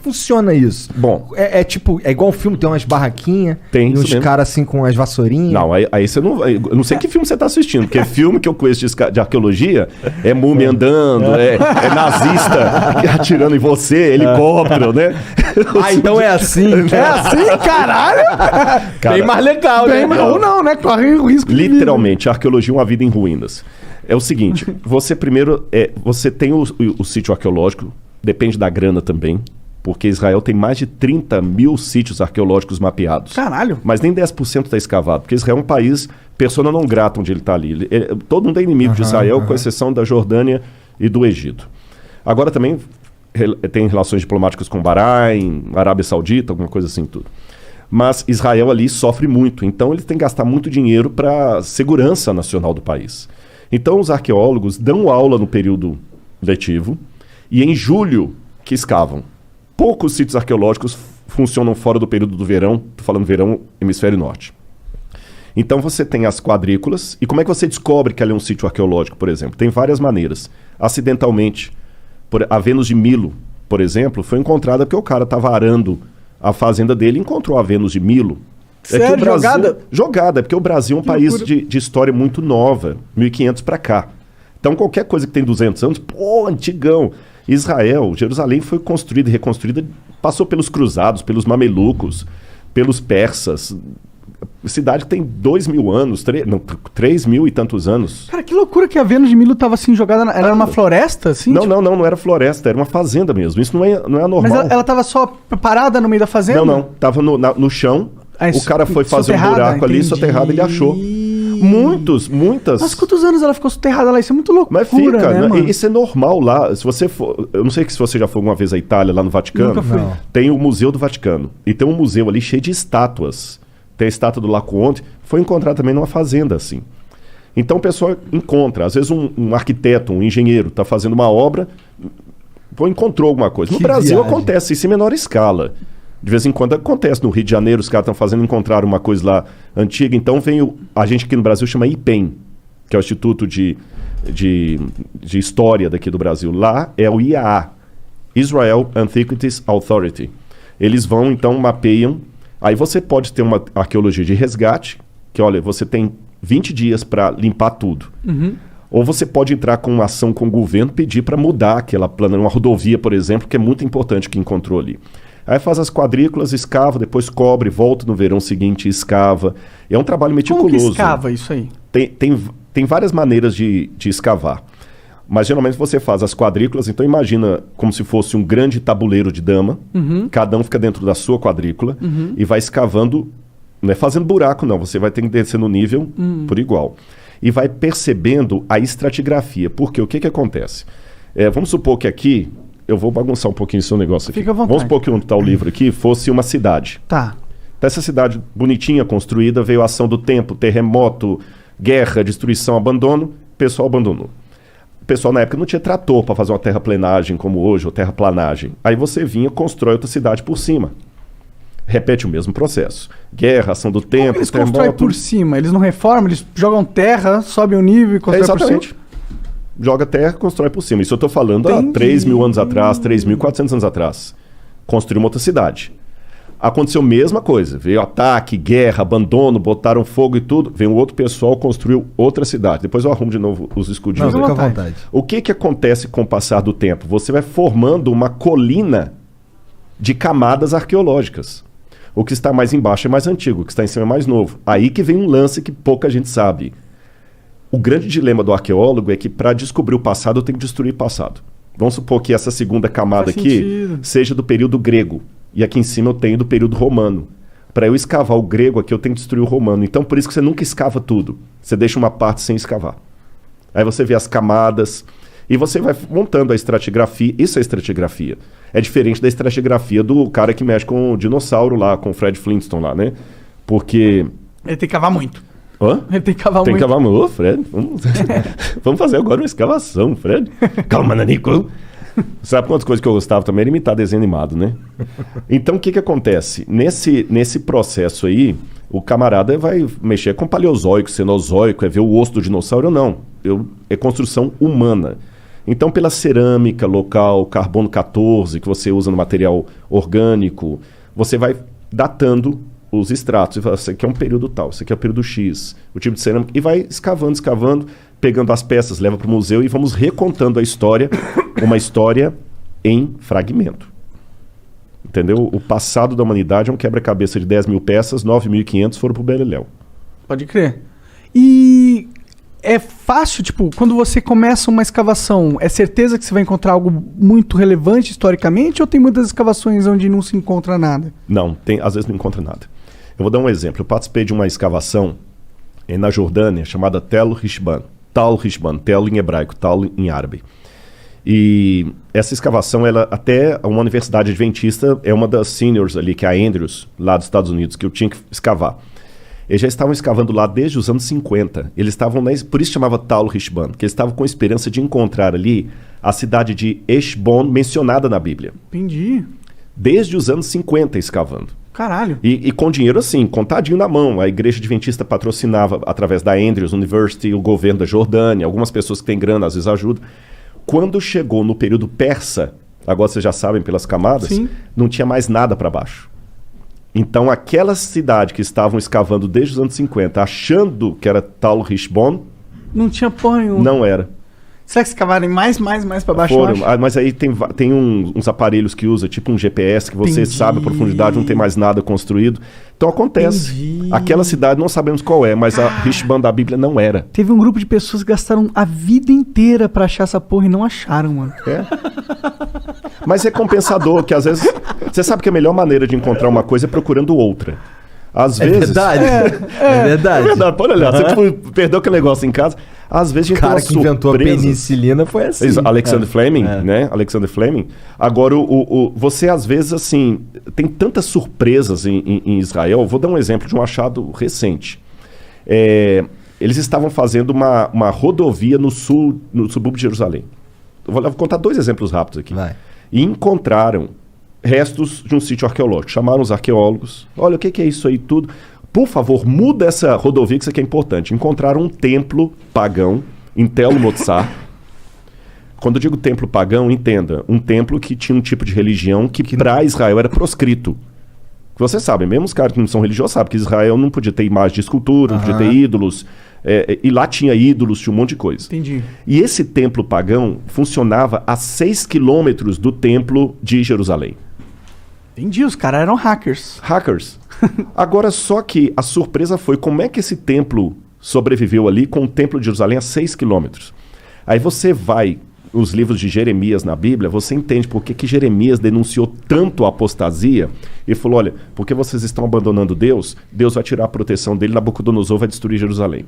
funciona isso? Bom, Tipo, é igual um filme, tem umas barraquinhas, tem e uns caras assim com as vassourinhas. Não, aí você não... Eu não sei que filme você tá assistindo, porque filme que eu conheço de arqueologia é múmia andando, é nazista atirando em você, helicóptero, né? Então é assim. É assim, caralho? Cara, Bem mais legal, Bem, né? ou não, né? Corre o risco de literalmente, a arqueologia é uma vida em ruínas. É o seguinte, você primeiro... você tem o sítio arqueológico, depende da grana também, porque Israel tem mais de 30 mil sítios arqueológicos mapeados. Caralho. Mas nem 10% está escavado, porque Israel é um país persona não grata onde ele está ali. Todo mundo é inimigo de Israel, com exceção da Jordânia e do Egito. Agora também tem relações diplomáticas com Bahrein, Arábia Saudita, alguma coisa assim, tudo. Mas Israel ali sofre muito, então ele tem que gastar muito dinheiro para a segurança nacional do país. Então os arqueólogos dão aula no período letivo e em julho que escavam. Poucos sítios arqueológicos funcionam fora do período do verão, estou falando verão, hemisfério norte. Então você tem as quadrículas, e como é que você descobre que ali é um sítio arqueológico, por exemplo? Tem várias maneiras. Acidentalmente, a Vênus de Milo, por exemplo, foi encontrada porque o cara estava arando a fazenda dele e encontrou a Vênus de Milo. Sério? Que o Brasil, Jogada? Jogada, porque o Brasil é um país de história muito nova, 1500 para cá. Então qualquer coisa que tem 200 anos, antigão. Israel, Jerusalém foi construída e reconstruída, passou pelos cruzados, pelos mamelucos, pelos persas. Cidade que tem 2.000 anos, 3.000 e tantos anos. Cara, que loucura que a Vênus de Milo tava assim jogada. Era uma floresta, assim? Não, não era floresta, era uma fazenda mesmo. Isso não é anormal. Mas ela tava só parada no meio da fazenda? Não. Tava no chão. O cara foi fazer um buraco ali, soterrado, ele achou. Muitas. Mas quantos anos ela ficou soterrada lá? Isso é muito loucura, Mas fica, né, mano? Isso é normal lá. Se você for, eu não sei se você já foi alguma vez à Itália, lá no Vaticano. Nunca fui. Tem o Museu do Vaticano. E tem um museu ali cheio de estátuas. Tem a estátua do Laocoonte. Foi encontrada também numa fazenda, assim. Então o pessoal encontra. Às vezes um arquiteto, um engenheiro, está fazendo uma obra, encontrou alguma coisa. No Brasil acontece isso em menor escala. De vez em quando acontece. No Rio de Janeiro, os caras estão encontrar uma coisa lá antiga. Então vem a gente aqui no Brasil chama IPEM, que é o Instituto de História daqui do Brasil. Lá é o IAA, Israel Antiquities Authority. Eles vão, então, mapeiam. Aí você pode ter uma arqueologia de resgate, que, olha, você tem 20 dias para limpar tudo. Uhum. Ou você pode entrar com uma ação com o governo, pedir para mudar aquela plana, uma rodovia, por exemplo, que é muito importante que encontrou ali. Aí faz as quadrículas, escava, depois cobre, volta no verão seguinte e escava. É um trabalho meticuloso. Como que escava isso aí? Tem várias maneiras de escavar. Mas geralmente você faz as quadrículas, então imagina como se fosse um grande tabuleiro de dama. Uhum. Cada um fica dentro da sua quadrícula e vai escavando, não é fazendo buraco não, você vai ter que descer no nível por igual. E vai percebendo a estratigrafia. Porque o que acontece? Vamos supor que aqui... Eu vou bagunçar um pouquinho o seu negócio aqui. Fica à vontade. Vamos supor que onde está o livro aqui fosse uma cidade. Tá. Dessa cidade bonitinha, construída, veio a ação do tempo, terremoto, guerra, destruição, abandono, o pessoal abandonou. O pessoal na época não tinha trator para fazer uma terraplenagem como hoje, ou terraplanagem. Aí você vinha e constrói outra cidade por cima. Repete o mesmo processo. Guerra, ação do tempo, Como eles terremoto... constroem por cima? Eles não reformam? Eles jogam terra, sobem o nível e constroem por exatamente. cima? Joga terra, constrói por cima. Isso eu estou falando há 3.000 anos atrás, 3.400 anos atrás. Construiu uma outra cidade. Aconteceu a mesma coisa. Veio ataque, guerra, abandono, botaram fogo e tudo. Veio um outro pessoal, construiu outra cidade. Depois eu arrumo de novo os escudinhos. Não, fica à vontade. O que acontece com o passar do tempo? Você vai formando uma colina de camadas arqueológicas. O que está mais embaixo é mais antigo, o que está em cima é mais novo. Aí que vem um lance que pouca gente sabe. O grande dilema do arqueólogo é que para descobrir o passado eu tenho que destruir o passado. Vamos supor que essa segunda camada aqui seja do período grego. E aqui em cima eu tenho do período romano. Para eu escavar o grego aqui eu tenho que destruir o romano. Então por isso que você nunca escava tudo. Você deixa uma parte sem escavar. Aí você vê as camadas e você vai montando a estratigrafia. Isso é estratigrafia. É diferente da estratigrafia do cara que mexe com o dinossauro lá, com o Fred Flintstone lá, né? Porque... Ele tem que cavar muito. Hã? Ele tem que cavar Tem muito. que cavar muito. Ô, Fred, vamos fazer agora uma escavação, Fred. Calma, Nanico. Sabe quantas coisas que eu gostava também? Era imitar desenho animado, né? Então, o que acontece? Nesse processo aí, o camarada vai mexer com paleozoico, cenozoico, é ver o osso do dinossauro ou não. É construção humana. Então, pela cerâmica local, carbono 14, que você usa no material orgânico, você vai datando os estratos. E fala, isso aqui é um período tal, isso aqui é o período X, o tipo de cerâmica. E vai escavando, pegando as peças, leva para o museu e vamos recontando a história, uma história em fragmento. Entendeu? O passado da humanidade é um quebra-cabeça de 10 mil peças, 9.500 foram para o Beleléu. Pode crer. E é fácil, tipo, quando você começa uma escavação, é certeza que você vai encontrar algo muito relevante historicamente ou tem muitas escavações onde não se encontra nada? Não, às vezes não encontra nada. Eu vou dar um exemplo. Eu participei de uma escavação na Jordânia chamada Tel Rishban. Tal Rishban, Tel em hebraico, Tal em árabe. E essa escavação, ela até uma universidade adventista, é uma das seniors ali, que é a Andrews, lá dos Estados Unidos, que eu tinha que escavar. Eles já estavam escavando lá desde os anos 50. Eles estavam, por isso chamava Tal Rishban, porque eles estavam com a esperança de encontrar ali a cidade de Heshbon, mencionada na Bíblia. Entendi. Desde os anos 50 escavando. Caralho. E com dinheiro assim, contadinho na mão. A igreja adventista patrocinava, através da Andrews University, o governo da Jordânia, algumas pessoas que têm grana às vezes ajudam. Quando chegou no período persa, agora vocês já sabem pelas camadas, Sim. não tinha mais nada para baixo. Então aquela cidade que estavam escavando desde os anos 50, achando que era Tal Rishbon, não tinha porra nenhuma. não era. Será que escavarem mais pra baixo? Foram, mas aí tem uns aparelhos que usa, tipo um GPS, que você Entendi. sabe a profundidade, não tem mais nada construído. Então acontece. Entendi. Aquela cidade não sabemos qual é, mas a Rishban da Bíblia não era. Teve um grupo de pessoas que gastaram a vida inteira pra achar essa porra e não acharam, mano. É. Mas é compensador, que às vezes... Você sabe que a melhor maneira de encontrar uma coisa é procurando outra. Às vezes... Verdade. É verdade. É verdade, pode olhar. Você tipo, perdeu aquele negócio em casa. Às vezes a O gente tem cara uma que inventou a surpresa. penicilina foi assim. Alexander Fleming, né? Alexander Fleming. Agora, você às vezes, assim, tem tantas surpresas em Israel. Vou dar um exemplo de um achado recente. Eles estavam fazendo uma rodovia no sul, no subúrbio de Jerusalém. Eu vou contar 2 exemplos rápidos aqui. Vai. E encontraram restos de um sítio arqueológico. Chamaram os arqueólogos. Olha, o que é isso aí tudo? Por favor, muda essa rodovia, que isso aqui é importante. Encontraram um templo pagão em Tel Motzar. Quando eu digo templo pagão, entenda. Um templo que tinha um tipo de religião que para Israel era proscrito. Vocês sabem, mesmo os caras que não são religiosos sabem que Israel não podia ter imagem de escultura, não podia ter ídolos. E lá tinha ídolos, tinha um monte de coisa. Entendi. E esse templo pagão funcionava a 6 quilômetros do templo de Jerusalém. Entendi, os caras eram hackers. Hackers. Agora, só que a surpresa foi como é que esse templo sobreviveu ali com o templo de Jerusalém a 6 quilômetros. Aí você vai, os livros de Jeremias na Bíblia, você entende por que Jeremias denunciou tanto a apostasia e falou, olha, porque vocês estão abandonando Deus, Deus vai tirar a proteção dele, Nabucodonosor vai destruir Jerusalém.